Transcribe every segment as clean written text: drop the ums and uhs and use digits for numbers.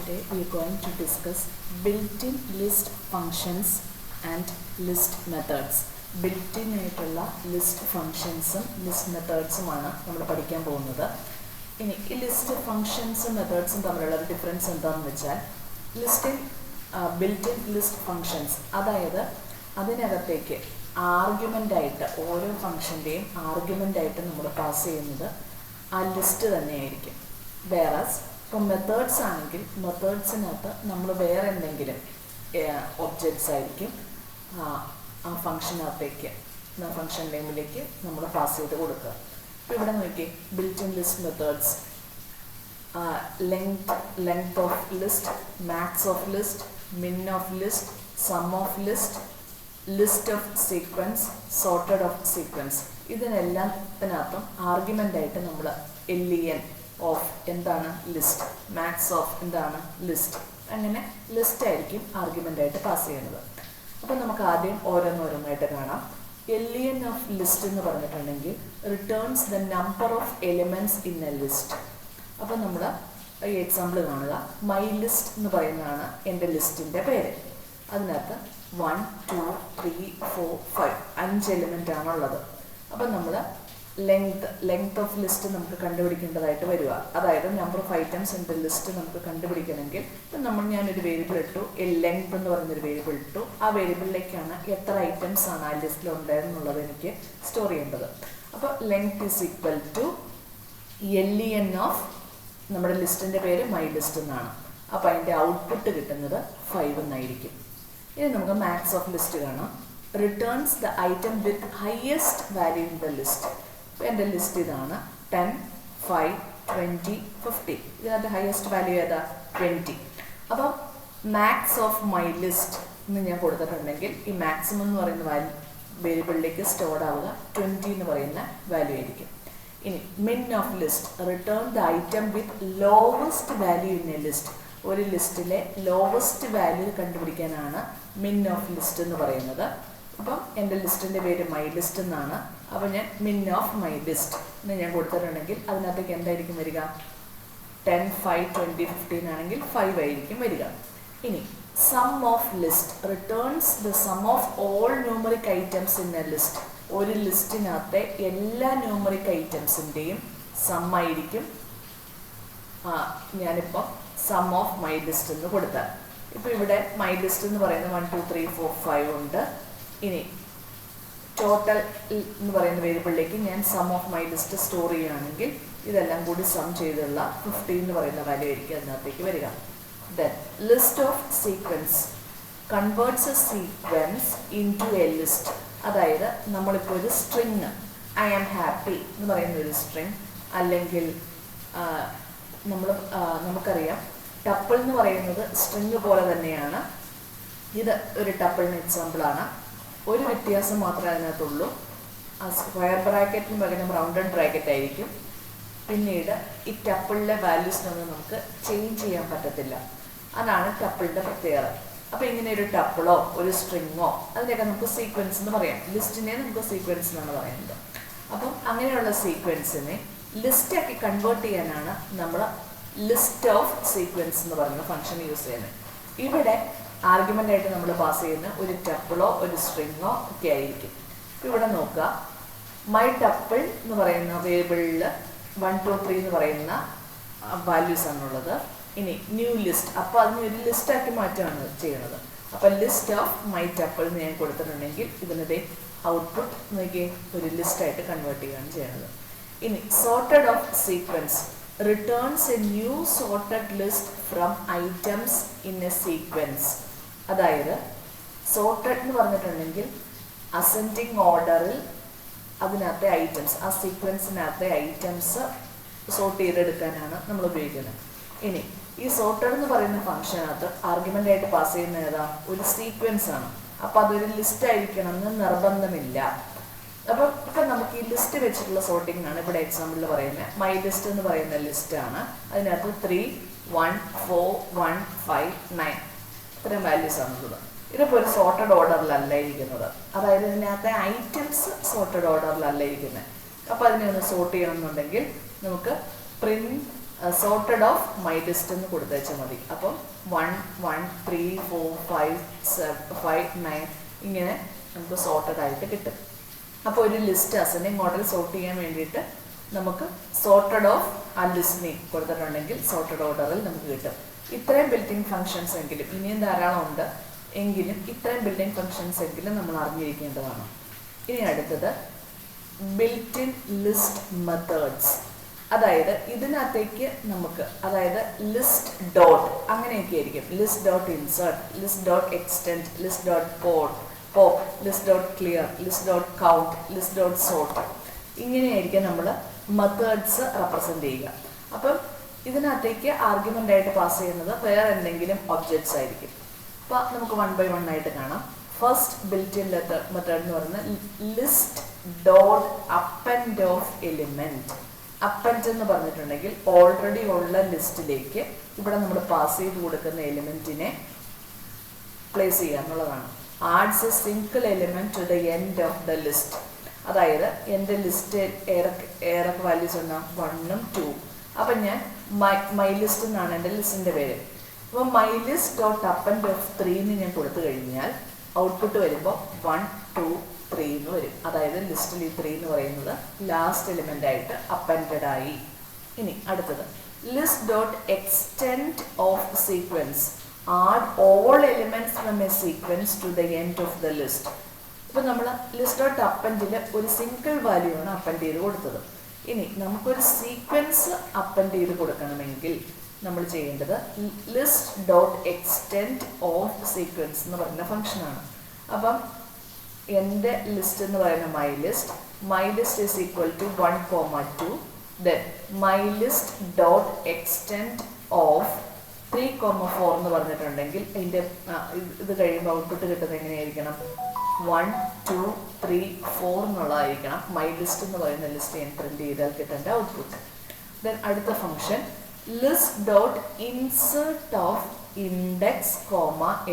Today we are going to discuss built-in list functions and list methods. Built-in ആയിട്ടുള്ള list ഫങ്ഷൻസും list മെത്തേഡ്സുമാണ് നമ്മൾ പഠിക്കാൻ പോകുന്നത്. ഇനി ഈ ലിസ്റ്റ് ഫങ്ഷൻസും മെത്തേഡ്സും തമ്മിലുള്ള ഡിഫറൻസ് എന്താണെന്ന് വെച്ചാൽ, ബിൽറ്റ് ഇൻ ലിസ്റ്റ് ഫങ്ഷൻസ്, അതായത് അതിനകത്തേക്ക് ആർഗ്യുമെൻ്റായിട്ട് ഓരോ ഫങ്ഷൻ്റെയും ആർഗ്യുമെൻ്റായിട്ട് നമ്മൾ പാസ് ചെയ്യുന്നത് ആ ലിസ്റ്റ് തന്നെയായിരിക്കും. വേറസ് ഇപ്പം മെത്തേഡ്സ് ആണെങ്കിൽ മെത്തേഡ്സിനകത്ത് നമ്മൾ വേറെ എന്തെങ്കിലും ഒബ്ജക്ട്സ് ആയിരിക്കും ആ ഫങ്ഷനകത്തേക്ക് ഫങ്ഷൻ നെയിമിലേക്ക് നമ്മൾ പാസ് ചെയ്ത് കൊടുക്കുക. അപ്പോൾ ഇവിടെ നോക്കി, built in list methods, length of list, max of list, min of list, sum of list, list of sequence, sorted of sequence. ഇതിനെല്ലാത്തിനകത്തും ആർഗ്യുമെൻ്റായിട്ട് നമ്മൾ LEN ഓഫ് എന്താണ് ലിസ്റ്റ്, മാക്സ് ഓഫ് എന്താണ് ലിസ്റ്റ്, അങ്ങനെ ലിസ്റ്റ് ആയിരിക്കും ആർഗ്യുമെൻ്റായിട്ട് പാസ് ചെയ്യുന്നത്. അപ്പോൾ നമുക്ക് ആദ്യം ഓരോന്നോരോന്നായിട്ട് കാണാം. LEN ഓഫ് ലിസ്റ്റ് എന്ന് പറഞ്ഞിട്ടുണ്ടെങ്കിൽ returns the number of elements in a list. അപ്പോൾ നമ്മൾ ഈ എക്സാമ്പിൾ കാണുക. മൈ ലിസ്റ്റ് എന്ന് പറയുന്നതാണ് എൻ്റെ ലിസ്റ്റിൻ്റെ പേര്. അതിനകത്ത് 1 2 3 4 5 5 എലിമെൻ്റ് ആണുള്ളത്. അപ്പം നമ്മൾ ലെങ്ത് ഓഫ് ലിസ്റ്റ് നമുക്ക് കണ്ടുപിടിക്കേണ്ടതായിട്ട് വരിക. അതായത് number of items in the list നമുക്ക് കണ്ടുപിടിക്കണമെങ്കിൽ ഞാനൊരു വേരിയബിൾ ഇട്ടു, ലെങ്ത് എന്ന് പറയുന്നൊരു വേരിയബിൾ ഇട്ടു. ആ വേരിയബിളിലേക്കാണ് എത്ര ഐറ്റംസ് ആണ് ആ ലിസ്റ്റിൽ ഉണ്ടായിരുന്നുള്ളത് എനിക്ക് സ്റ്റോർ ചെയ്യേണ്ടത്. അപ്പോൾ length is equal to LEN of നമ്മുടെ ലിസ്റ്റിൻ്റെ പേര് മൈ ലിസ്റ്റ് എന്നാണ്. അപ്പോൾ അതിൻ്റെ ഔട്ട്പുട്ട് കിട്ടുന്നത് 5 എന്നായിരിക്കും. ഇനി നമുക്ക് മാക്സ് ഓഫ് ലിസ്റ്റ് കാണാം. Returns the item with highest value in the list. എൻ്റെ ലിസ്റ്റ് ഇതാണ് 10 5 20 50. ഇതിനകത്ത് ഹയസ്റ്റ് വാല്യൂ ഏതാ 20. അപ്പം മാക്സ് ഓഫ് മൈ ലിസ്റ്റ് എന്ന് ഞാൻ കൊടുത്തിട്ടുണ്ടെങ്കിൽ ഈ മാക്സിമം എന്ന് പറയുന്ന വേരിയബിളിലേക്ക് സ്റ്റോർഡ് ആവുക 20 എന്ന് പറയുന്ന വാല്യൂ ആയിരിക്കും. ഇനി മിൻ of list, return the item with lowest value in a list. ഒരു ലിസ്റ്റിലെ ലോവസ്റ്റ് വാല്യൂ കണ്ടുപിടിക്കാനാണ് മിൻ ഓഫ് ലിസ്റ്റ് എന്ന് പറയുന്നത്. അപ്പം എൻ്റെ ലിസ്റ്റിൻ്റെ പേര് മൈ ലിസ്റ്റ് എന്നാണ്. അപ്പോൾ ഞാൻ മിൻ ഓഫ് മൈ ലിസ്റ്റ് എന്ന് ഞാൻ കൊടുത്തിട്ടുണ്ടെങ്കിൽ അതിനകത്തേക്ക് എന്തായിരിക്കും വരിക? 10 5 20 15 ആണെങ്കിൽ 5 ആയിരിക്കും വരിക. ഇനി sum of list, returns the sum of all numeric items in a list. ഒരു ലിസ്റ്റിനകത്തെ എല്ലാ ന്യൂമറിക് ഐറ്റംസിൻ്റെയും സം ആയിരിക്കും ഞാനിപ്പോൾ സം ഓഫ് മൈ ലിസ്റ്റ് എന്ന് കൊടുത്താൽ. ഇപ്പോൾ ഇവിടെ മൈ ലിസ്റ്റ് എന്ന് പറയുന്നത് 1 2 3 4 5 ഉണ്ട്. ഇനി ടോട്ടൽ എന്ന് പറയുന്ന വേരിയബിളിലേക്ക് ഞാൻ sum of my list store ചെയ്യുകയാണെങ്കിൽ ഇതെല്ലാം കൂടി സം ചെയ്തുള്ള 15 എന്ന് പറയുന്ന വാല്യൂ ആയിരിക്കും അതിനകത്തേക്ക് വരിക. Then list of sequence, converts a sequence into a list. അതായത് നമ്മളിപ്പോൾ ഒരു സ്ട്രിങ്, ഐ ആം ഹാപ്പി എന്ന് പറയുന്ന ഒരു സ്ട്രിങ്, അല്ലെങ്കിൽ നമുക്കറിയാം ടപ്പിൾ എന്ന് പറയുന്നത് സ്ട്രിങ് പോലെ തന്നെയാണ്. ഇത് ഒരു ടപ്പിളിന് എക്സാമ്പിളാണ്. ഒരു വ്യത്യാസം മാത്രമേ അതിനകത്തുള്ളൂ. ആ സ്ക്വയർ ബ്രാക്കറ്റിന് പകരം റൗണ്ടഡ് ബ്രാക്കറ്റ് ആയിരിക്കും. പിന്നീട് ഈ ടപ്പിളിലെ വാല്യൂസിനൊന്നും നമുക്ക് ചേഞ്ച് ചെയ്യാൻ പറ്റത്തില്ല. അതാണ് ടപ്പിളിൻ്റെ പ്രത്യേകത. അപ്പോൾ ഇങ്ങനെ ഒരു ടപ്പിളോ ഒരു സ്ട്രിങ്ങോ അതിനൊക്കെ നമുക്ക് സീക്വൻസ് എന്ന് പറയാം. ലിസ്റ്റിനെ നമുക്ക് സീക്വൻസ് എന്നാണ് പറയുന്നത്. അപ്പം അങ്ങനെയുള്ള സീക്വൻസിനെ ലിസ്റ്റാക്കി കൺവേർട്ട് ചെയ്യാനാണ് നമ്മൾ ലിസ്റ്റ് ഓഫ് സീക്വൻസ് എന്ന് പറയുന്ന ഫംഗ്ഷൻ യൂസ് ചെയ്യുന്നത്. ഇവിടെ ആർഗ്യുമെൻ്റ് ആയിട്ട് നമ്മൾ പാസ് ചെയ്യുന്ന ഒരു ടപ്പിളോ ഒരു സ്ട്രിങ്ങോ ഒക്കെ ആയിരിക്കും. ഇവിടെ നോക്കുക, മൈ ടപ്പിൾ എന്ന് പറയുന്ന വേരിയബിളിൽ 1 2 3 എന്ന് പറയുന്ന വാല്യൂസ് ആണുള്ളത്. ഇനി ന്യൂ ലിസ്റ്റ്, അപ്പോൾ അതിന് ഒരു ലിസ്റ്റാക്കി മാറ്റുകയാണ് ചെയ്യുന്നത്. അപ്പോൾ ലിസ്റ്റ് ഓഫ് മൈ ടപ്പിൾ എന്ന് ഞാൻ കൊടുത്തിട്ടുണ്ടെങ്കിൽ ഇതിൻ്റെ ഔട്ട്പുട്ട് നോക്കി ഒരു ലിസ്റ്റായിട്ട് കൺവേർട്ട് ചെയ്യുകയാണ് ചെയ്യുന്നത്. ഇനി sorted of sequence, returns A new sorted list from items in A sequence. അതായത് സോർട്ടഡ് എന്ന് പറഞ്ഞിട്ടുണ്ടെങ്കിൽ അസെൻഡിങ് ഓർഡറിൽ അതിനകത്തെ ഐറ്റംസ്, ആ സീക്വൻസിനകത്തെ ഐറ്റംസ് സോർട്ട് ചെയ്തെടുക്കാനാണ് നമ്മൾ ഉപയോഗിക്കുന്നത്. ഇനി ഈ സോർട്ടഡ് എന്ന് പറയുന്ന ഫംഗ്ഷനകത്ത് ആർഗ്യുമെൻ്റ് ആയിട്ട് പാസ് ചെയ്യുന്ന ഏതാ ഒരു സീക്വൻസ് ആണ്. അപ്പോൾ അതൊരു ലിസ്റ്റ് ആയിരിക്കണം എന്ന് നിർബന്ധമില്ല. അപ്പം ഇപ്പം നമുക്ക് ഈ ലിസ്റ്റ് വെച്ചിട്ടുള്ള സോർട്ടിംഗ് ആണ് ഇവിടെ എക്സാമ്പിളിൽ പറയുന്നത്. മൈ ലിസ്റ്റ് എന്ന് പറയുന്ന ലിസ്റ്റാണ്. അതിനകത്ത് 3 1 4 1 5 9 ഇത്രയും വാല്യൂസ് ആണുള്ളത്. ഇതിപ്പോൾ ഒരു സോർട്ടഡ് ഓർഡറിലല്ല ഇരിക്കുന്നത്. അതായത് ഇതിനകത്തെ ഐറ്റംസ് സോർട്ടഡ് ഓർഡറിലല്ല ഇരിക്കുന്നത്. അപ്പോൾ അതിനെ ഒന്ന് സോർട്ട് ചെയ്യണമെന്നുണ്ടെങ്കിൽ നമുക്ക് print sorted of my list എന്ന് കൊടുത്തേച്ചാൽ മതി. അപ്പം 1 1 3 4 5 5 9 ഇങ്ങനെ നമുക്ക് സോർട്ടഡ് ആയിട്ട് കിട്ടും. അപ്പോൾ ഒരു ലിസ്റ്റ് അസെൻഡിങ് ഓർഡറിൽ സോർട്ട് ചെയ്യാൻ വേണ്ടിയിട്ട് നമുക്ക് സോർട്ടഡ് ഓഫ് ആ ലിസ്റ്റിനെ കൊടുത്തിട്ടുണ്ടെങ്കിൽ സോർട്ടഡ് ഓർഡറിൽ നമുക്ക് കിട്ടും. ഇത്രയും ബിൽറ്റിംഗ് ഫങ്ഷൻസ് എങ്കിലും, ഇനിയും ധാരാളം ഉണ്ട് എങ്കിലും ഇത്രയും ബിൽഡിംഗ് ഫങ്ഷൻസ് എങ്കിലും നമ്മൾ അറിഞ്ഞിരിക്കേണ്ടതാണ്. ഇനി അടുത്തത് ബിൽറ്റ്-ഇൻ ലിസ്റ്റ് മെത്തേഡ്സ്. അതായത് ഇതിനകത്തേക്ക് നമുക്ക്, അതായത് ലിസ്റ്റ് ഡോട്ട് അങ്ങനെയൊക്കെ ആയിരിക്കും. List dot insert, list dot extend, list dot pop, list dot clear, list dot count, list dot sort, ഇങ്ങനെയായിരിക്കും നമ്മൾ മെത്തേഡ്സ് റെപ്രസെൻ്റ് ചെയ്യുക. അപ്പം ഇതിനകത്തേക്ക് ആർഗ്യുമെൻ്റ് ആയിട്ട് പാസ് ചെയ്യുന്നത് വേറെ എന്തെങ്കിലും ഒബ്ജക്ട്സ് ആയിരിക്കും. അപ്പോൾ നമുക്ക് 1 by 1 ആയിട്ട് കാണാം. ഫസ്റ്റ് ബിൽറ്റ്-ഇൻ മെത്തേഡ് എന്ന് പറയുന്നത് list dot append of element. Append എന്ന് പറഞ്ഞിട്ടുണ്ടെങ്കിൽ ഓൾറെഡി ഉള്ള ലിസ്റ്റിലേക്ക് ഇവിടെ നമ്മൾ പാസ് ചെയ്ത് കൊടുക്കുന്ന എലിമെൻറ്റിനെ പ്ലേസ് ചെയ്യുക എന്നുള്ളതാണ്. Adds a single element to the end of the list. അതായത് എൻ്റെ ലിസ്റ്റ് ഏതൊക്കെ വാല്യൂസ് ഉണ്ടാകും, 1ഉം 2ഉം. അപ്പം ഞാൻ മൈ ലിസ്റ്റ് എന്നാണ് എൻ്റെ ലിസ്റ്റിൻ്റെ പേര്. അപ്പോൾ my list dot append of 3 ഞാൻ കൊടുത്തു കഴിഞ്ഞാൽ ഔട്ട്പുട്ട് വരുമ്പോൾ 1 2 3 എന്ന് വരും. അതായത് ലിസ്റ്റിൽ ഈ 3 എന്ന് പറയുന്നത് ലാസ്റ്റ് എലിമെൻ്റ് ആയിട്ട് അപ്പൻഡഡ് ആയി. ഇനി അടുത്തത് list dot extend of sequence. Add all elements from a sequence to the end of the list. ഇപ്പോൾ നമ്മൾ ലിസ്റ്റ് ഡോട്ട് അപ്പൻഡിൽ ഒരു സിംഗിൾ വാല്യൂ ആണ് അപ്പൻഡ് ചെയ്ത് കൊടുത്തത്. ഇനി നമുക്കൊരു സീക്വൻസ് അപ്പൻഡ് ചെയ്ത് കൊടുക്കണമെങ്കിൽ നമ്മൾ ചെയ്യേണ്ടത് list dot extend of sequence എന്ന് പറയുന്ന ഫംഗ്ഷനാണ്. അപ്പം എൻ്റെ ലിസ്റ്റ് എന്ന് പറയുന്ന my list is equal to 1, 2. Then my list dot extend of 3, 4 എന്ന് പറഞ്ഞിട്ടുണ്ടെങ്കിൽ അതിൻ്റെ ഇത് കഴിയുമ്പോൾ ഔട്ട്പുട്ട് കിട്ടുന്നത് എങ്ങനെയായിരിക്കണം, 1 2 3 4 എന്നുള്ളതായിരിക്കണം മൈ ലിസ്റ്റ് എന്ന് പറയുന്ന ലിസ്റ്റ് ഞാൻ പ്രിന്റ് ചെയ്താൽ കിട്ടേണ്ട ഔട്ട്പുട്ട്. ദെൻ അടുത്ത function list dot insert of index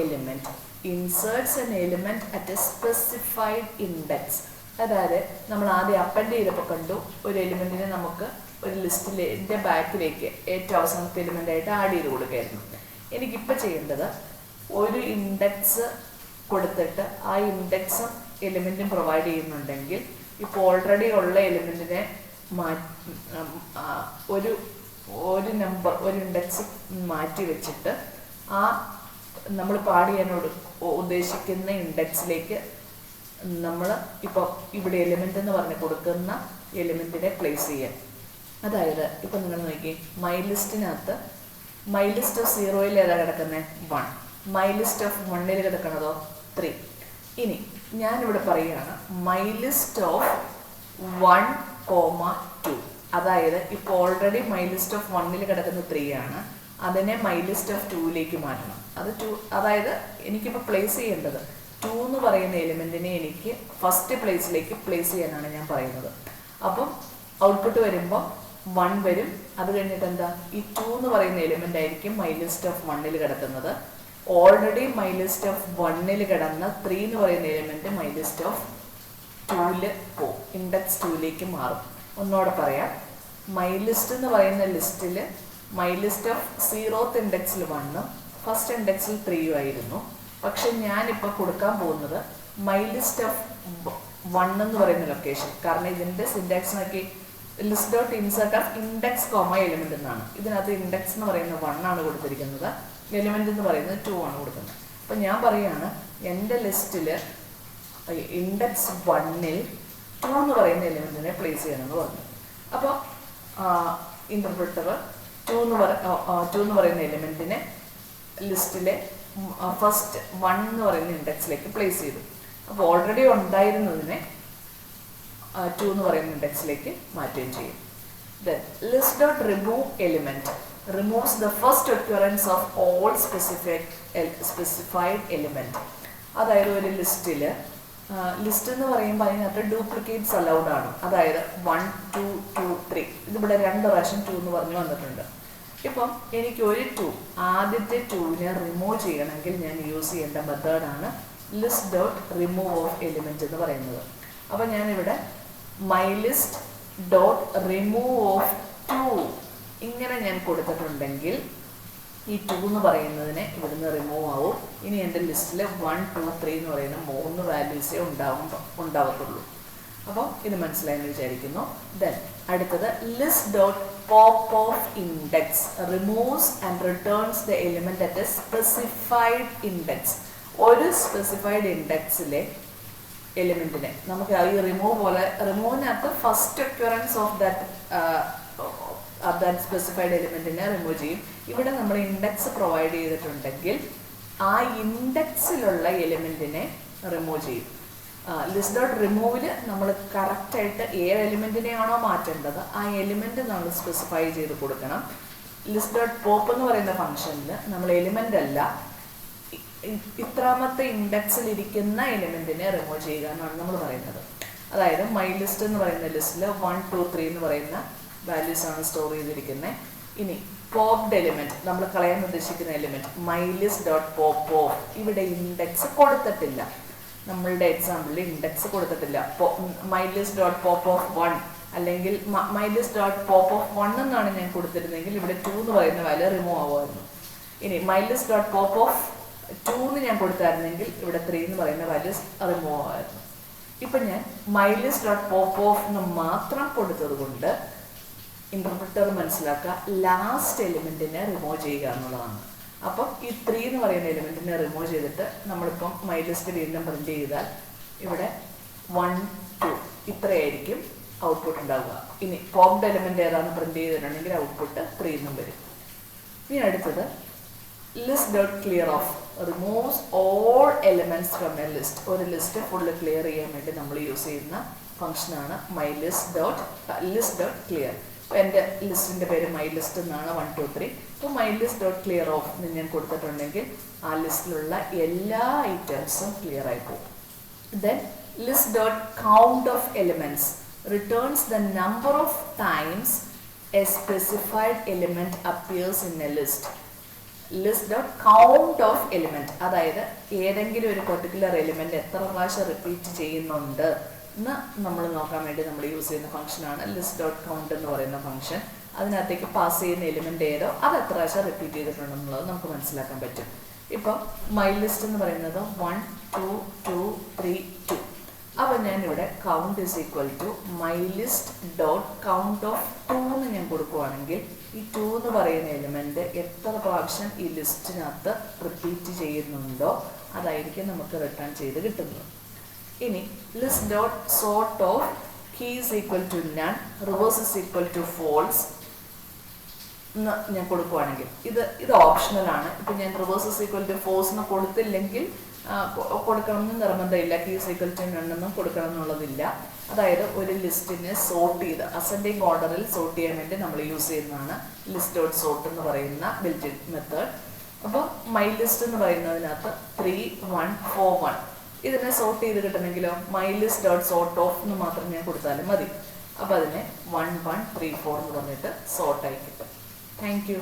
element. Inserts an element at a specified index. അതായത് നമ്മൾ ആദ്യം അപ്പൻഡ് ചെയ്തപ്പോൾ കണ്ടു ഒരു എലിമെൻറ്റിനെ നമുക്ക് ഒരു ലിസ്റ്റിൻ്റെ ബാക്കിലേക്ക് ഏറ്റവും അവസാനത്തെ എലിമെൻ്റ് ആയിട്ട് ആഡ് ചെയ്ത് കൊടുക്കുകയായിരുന്നു. എനിക്കിപ്പോൾ ചെയ്യേണ്ടത് ഒരു ഇൻഡെക്സ് കൊടുത്തിട്ട് ആ ഇൻഡെക്സും എലിമെൻറ്റും പ്രൊവൈഡ് ചെയ്യുന്നുണ്ടെങ്കിൽ ഇപ്പോൾ ഓൾറെഡി ഉള്ള എലിമെൻറ്റിനെ ഒരു നമ്പർ ഒരു ഇൻഡെക്സ് മാറ്റി വെച്ചിട്ട് ആ നമ്മൾ പാഡ് ചെയ്യാനോട് ഉദ്ദേശിക്കുന്ന ഇൻഡെക്സിലേക്ക് നമ്മൾ ഇപ്പോൾ ഇവിടെ എലിമെൻ്റ് എന്ന് പറഞ്ഞ് കൊടുക്കുന്ന എലിമെൻറ്റിനെ പ്ലേസ് ചെയ്യാൻ. അതായത് ഇപ്പം നിങ്ങൾ നോക്കി മൈ ലിസ്റ്റിനകത്ത് മൈ ലിസ്റ്റ് ഓഫ് 0 ഏതാ കിടക്കുന്നത്, 1. My list of 1 കിടക്കണതോ 3. ഇനി ഞാനിവിടെ പറയുകയാണ് മൈ ലിസ്റ്റ് ഓഫ് 1, 2. അതായത് ഇപ്പോൾ ഓൾറെഡി മൈ ലിസ്റ്റ് ഓഫ് 1 കിടക്കുന്ന 3 ആണ്. അതിനെ മൈ ലിസ്റ്റ് ഓഫ് 2ലേക്ക് മാറ്റണം. അത് 2, അതായത് എനിക്കിപ്പോൾ പ്ലേസ് ചെയ്യേണ്ടത് 2 എന്ന് പറയുന്ന എലിമെൻറ്റിനെ എനിക്ക് ഫസ്റ്റ് പ്ലേസിലേക്ക് പ്ലേസ് ചെയ്യാനാണ് ഞാൻ പറയുന്നത്. അപ്പം ഔട്ട്പുട്ട് വരുമ്പോൾ 1 വരും. അത് കഴിഞ്ഞിട്ട് എന്താ, ഈ 2 എന്ന് പറയുന്ന എലിമെൻ്റ് ആയിരിക്കും മൈ ലിസ്റ്റ് ഓഫ് 1 കിടക്കുന്നത്. ഓൾറെഡി മൈ ലിസ്റ്റ് ഓഫ് 1 കിടന്ന 3 എന്ന് പറയുന്ന എലിമെൻറ്റ് മൈ ലിസ്റ്റ് ഓഫ് 2 പോകും, ഇൻഡെക്സ് 2ലേക്ക് മാറും. ഒന്നോടെ പറയാം, മൈ ലിസ്റ്റ് എന്ന് പറയുന്ന ലിസ്റ്റിൽ മൈ ലിസ്റ്റ് ഓഫ് 0th ഇൻഡെക്സിൽ 1ഉം ഫസ്റ്റ് ഇൻഡെക്സിൽ 3ഉം ആയിരുന്നു. പക്ഷെ ഞാനിപ്പോൾ കൊടുക്കാൻ പോകുന്നത് മൈ ലിസ്റ്റ് ഓഫ് 1 എന്ന് പറയുന്ന ലൊക്കേഷൻ. കാരണം ഇതിൻ്റെ സിൻടാക്സ് നോക്കി list dot insert of index element എന്നാണ്. ഇതിനകത്ത് ഇൻഡെക്സ് എന്ന് പറയുന്നത് 1 ആണ് കൊടുത്തിരിക്കുന്നത്, എലിമെൻ്റ് എന്ന് പറയുന്നത് 2 ആണ് കൊടുക്കുന്നത്. അപ്പം ഞാൻ പറയുകയാണ് എൻ്റെ ലിസ്റ്റിൽ ഇൻഡെക്സ് 1ൽ 2 എന്ന് പറയുന്ന എലിമെൻറ്റിനെ പ്ലേസ് ചെയ്യണമെന്ന് പറഞ്ഞു. അപ്പോൾ ഇൻ്റർപ്രിറ്റർ 2 എന്ന് പറയുന്ന എലിമെൻറ്റിനെ ലിസ്റ്റിലെ ഫസ്റ്റ് 1 എന്ന് പറയുന്ന ഇൻഡെക്സിലേക്ക് പ്ലേസ് ചെയ്തു. അപ്പോൾ ഓൾറെഡി ഉണ്ടായിരുന്നതിനെ 2 എന്ന് പറയുന്ന ഇൻഡെക്സിലേക്ക് മാറ്റുകയും ചെയ്യും. Then list dot remove element removes the first occurrence of all specified element. അതായത് ഒരു ലിസ്റ്റിൽ ലിസ്റ്റ് എന്ന് പറയുമ്പോൾ അതിനകത്ത് ഡ്യൂപ്ലിക്കേറ്റ്സ് അലൗഡ് ആണ്. അതായത് 1 2 2 3 ഇതിവിടെ 2 പ്രാവശ്യം 2 എന്ന് പറഞ്ഞു വന്നിട്ടുണ്ട്. ഇപ്പം എനിക്ക് ഒരു 2 ആദ്യത്തെ 2നെ റിമൂവ് ചെയ്യണമെങ്കിൽ ഞാൻ യൂസ് ചെയ്യേണ്ട മെത്തേഡാണ് list dot remove of element എന്ന് പറയുന്നത്. അപ്പം ഞാനിവിടെ my list dot remove of 2 ഇങ്ങനെ ഞാൻ കൊടുത്തിട്ടുണ്ടെങ്കിൽ ഈ 2 എന്ന് പറയുന്നതിനെ ഇവിടുന്ന് റിമൂവ് ആവും. ഇനി എൻ്റെ ലിസ്റ്റിൽ 1 2 3 എന്ന് പറയുന്ന 3 വാല്യൂസേ ഉണ്ടാവത്തുള്ളൂ. അപ്പോൾ ഇത് മനസ്സിലായെന്ന് വിചാരിക്കുന്നു. ദെൻ അടുത്തത് list dot pop of index removes and returns the element at a specified index. ഒരു സ്പെസിഫൈഡ് ഇൻഡെക്സിലെ എലിമെന്റിനെ നമുക്ക് ഈ റിമൂവിനകത്ത് first occurrence of that specified എലിമെന്റിനെ റിമൂവ് ചെയ്യും. ഇവിടെ നമ്മൾ ഇൻഡെക്സ് പ്രൊവൈഡ് ചെയ്തിട്ടുണ്ടെങ്കിൽ ആ ഇൻഡെക്സിലുള്ള എലിമെന്റിനെ റിമൂവ് ചെയ്യും. ലിസ്റ്റ് ഡോട്ട് റിമൂവിൽ നമ്മൾ കറക്റ്റായിട്ട് ഏത് എലിമെന്റിനെയാണോ മാറ്റേണ്ടത് ആ എലിമെന്റ് നമ്മൾ സ്പെസിഫൈ ചെയ്ത് കൊടുക്കണം. ലിസ്റ്റ് ഡോട്ട് പോപ്പ് എന്ന് പറയുന്ന ഫംഗ്ഷനിൽ നമ്മൾ എലിമെന്റ് അല്ല ഇത്രാമത്തെ ഇൻഡെക്സിൽ ഇരിക്കുന്ന എലിമെന്റിനെ റിമൂവ് ചെയ്യുക എന്നാണ് നമ്മൾ പറയുന്നത്. അതായത് മൈ ലിസ്റ്റ് എന്ന് പറയുന്ന ലിസ്റ്റിൽ 1 2 3 എന്ന് പറയുന്ന വാല്യൂസ് ആണ് സ്റ്റോർ ചെയ്തിരിക്കുന്നത്. ഇനി പോപ്ഡ് എലിമെന്റ് നമ്മൾ കളയാൻ ഉദ്ദേശിക്കുന്ന element my list dot pop of ഇവിടെ ഇൻഡെക്സ് കൊടുത്തിട്ടില്ല. നമ്മളുടെ എക്സാമ്പിളിൽ ഇൻഡെക്സ് കൊടുത്തിട്ടില്ല. My list dot pop of 1 അല്ലെങ്കിൽ my list dot pop of 1 എന്നാണ് ഞാൻ കൊടുത്തിരുന്നെങ്കിൽ ഇവിടെ 2 എന്ന് പറയുന്ന വാല്യൂ റിമൂവ് ആവുമായിരുന്നു. ഇനി my list dot pop of 2 എന്ന് ഞാൻ കൊടുത്തായിരുന്നെങ്കിൽ ഇവിടെ 3 എന്ന് പറയുന്ന വാല്യൂസ് റിമൂവ് ആവുമായിരുന്നു. ഇപ്പം ഞാൻ my list dot pop of എന്ന് മാത്രം കൊടുത്തത് കൊണ്ട് ഇന്റർപ്രിറ്റർ മനസ്സിലാക്കുക ലാസ്റ്റ് എലിമെന്റിനെ റിമൂവ് ചെയ്യുക എന്നുള്ളതാണ്. അപ്പം ഈ 3 എന്ന് പറയുന്ന എലിമെന്റിനെ റിമൂവ് ചെയ്തിട്ട് നമ്മളിപ്പം മൈ ലിസ്റ്റ് വീണ്ടും പ്രിന്റ് ചെയ്താൽ ഇവിടെ 1 2 ഇത്രയായിരിക്കും ഔട്ട്പുട്ട് ഉണ്ടാവുക. ഇനി പോപ്ഡ് എലിമെന്റ് ഏതാണ് പ്രിന്റ് ചെയ്തിട്ടുണ്ടെങ്കിൽ ഔട്ട്പുട്ട് 3 എന്നും വരും. ഇനി അടുത്തത് list dot clear of removes all elements from A list. ഒരു ലിസ്റ്റ് ഫുള്ള് ക്ലിയർ ചെയ്യാൻ വേണ്ടി നമ്മൾ യൂസ് ചെയ്യുന്ന ഫംഗ്ഷനാണ് മൈ ലിസ്റ്റ് ഡോട്ട് ക്ലിയർ. അപ്പോൾ എൻ്റെ ലിസ്റ്റിൻ്റെ പേര് മൈ ലിസ്റ്റ് എന്നാണ് 1 2 3. അപ്പോൾ my list dot clear of എന്ന് ഞാൻ കൊടുത്തിട്ടുണ്ടെങ്കിൽ ആ ലിസ്റ്റിലുള്ള എല്ലാ ഐറ്റംസും ക്ലിയർ ആയി പോകും. Then list dot count of elements returns the number of times A specified element appears in a list. List dot count of element അതായത് ഏതെങ്കിലും ഒരു പെർട്ടിക്കുലർ എലിമെന്റ് എത്ര പ്രാവശ്യം റിപ്പീറ്റ് ചെയ്യുന്നുണ്ട് എന്ന് നമ്മൾ നോക്കാൻ വേണ്ടി നമ്മൾ യൂസ് ചെയ്യുന്ന ഫംഗ്ഷനാണ് ലിസ്റ്റ് ഡോട്ട് കൗണ്ട് എന്ന് പറയുന്ന ഫംഗ്ഷൻ. അതിനകത്തേക്ക് പാസ് ചെയ്യുന്ന എലിമെന്റ് ഏതോ അത് എത്ര പ്രാവശ്യം റിപ്പീറ്റ് ചെയ്തിട്ടുണ്ടെന്നുള്ളത് നമുക്ക് മനസ്സിലാക്കാൻ പറ്റും. ഇപ്പം മൈ ലിസ്റ്റ് എന്ന് പറയുന്നത് 1 2 2 3 2. അപ്പം ഞാനിവിടെ count is equal to my list dot count of 2 എന്ന് ഞാൻ കൊടുക്കുവാണെങ്കിൽ ഈ 2 എന്ന് പറയുന്ന എലിമെന്റ് എത്ര പ്രാവശ്യം ഈ ലിസ്റ്റിനകത്ത് റിപ്പീറ്റ് ചെയ്യുന്നുണ്ടോ അതായിരിക്കും നമുക്ക് റിട്ടേൺ ചെയ്ത് കിട്ടുന്നത്. ഇനി list dot sort of key is equal to none reverse is equal to false എന്ന് ഞാൻ കൊടുക്കുവാണെങ്കിൽ ഇത് ഓപ്ഷണലാണ്. ഇപ്പം ഞാൻ reverse is equal to false എന്ന് കൊടുത്തില്ലെങ്കിൽ കൊടുക്കണമെന്ന് നിർബന്ധമില്ല. Key is equal to none എന്നും കൊടുക്കണം എന്നുള്ളതില്ല. അതായത് ഒരു ലിസ്റ്റിനെ സോർട്ട് ചെയ്ത് അസെൻഡിങ് ഓർഡറിൽ സോർട്ട് ചെയ്യാൻ വേണ്ടി നമ്മൾ യൂസ് ചെയ്യുന്നതാണ് ലിസ്റ്റ് ഡോട്ട് സോർട്ട് എന്ന് പറയുന്ന ബിൽറ്റ് ഇൻ മെത്തേഡ്. അപ്പോൾ മൈ ലിസ്റ്റ് എന്ന് പറയുന്നതിനകത്ത് 3 1 4 1 ഇതിനെ സോർട്ട് ചെയ്ത് കിട്ടണമെങ്കിലോ my list dot sort of എന്ന് മാത്രം ഞാൻ കൊടുത്താലും മതി. അപ്പോൾ അതിനെ 1 1 3 4 എന്ന് പറഞ്ഞിട്ട് സോർട്ടായി കിട്ടും. Thank you.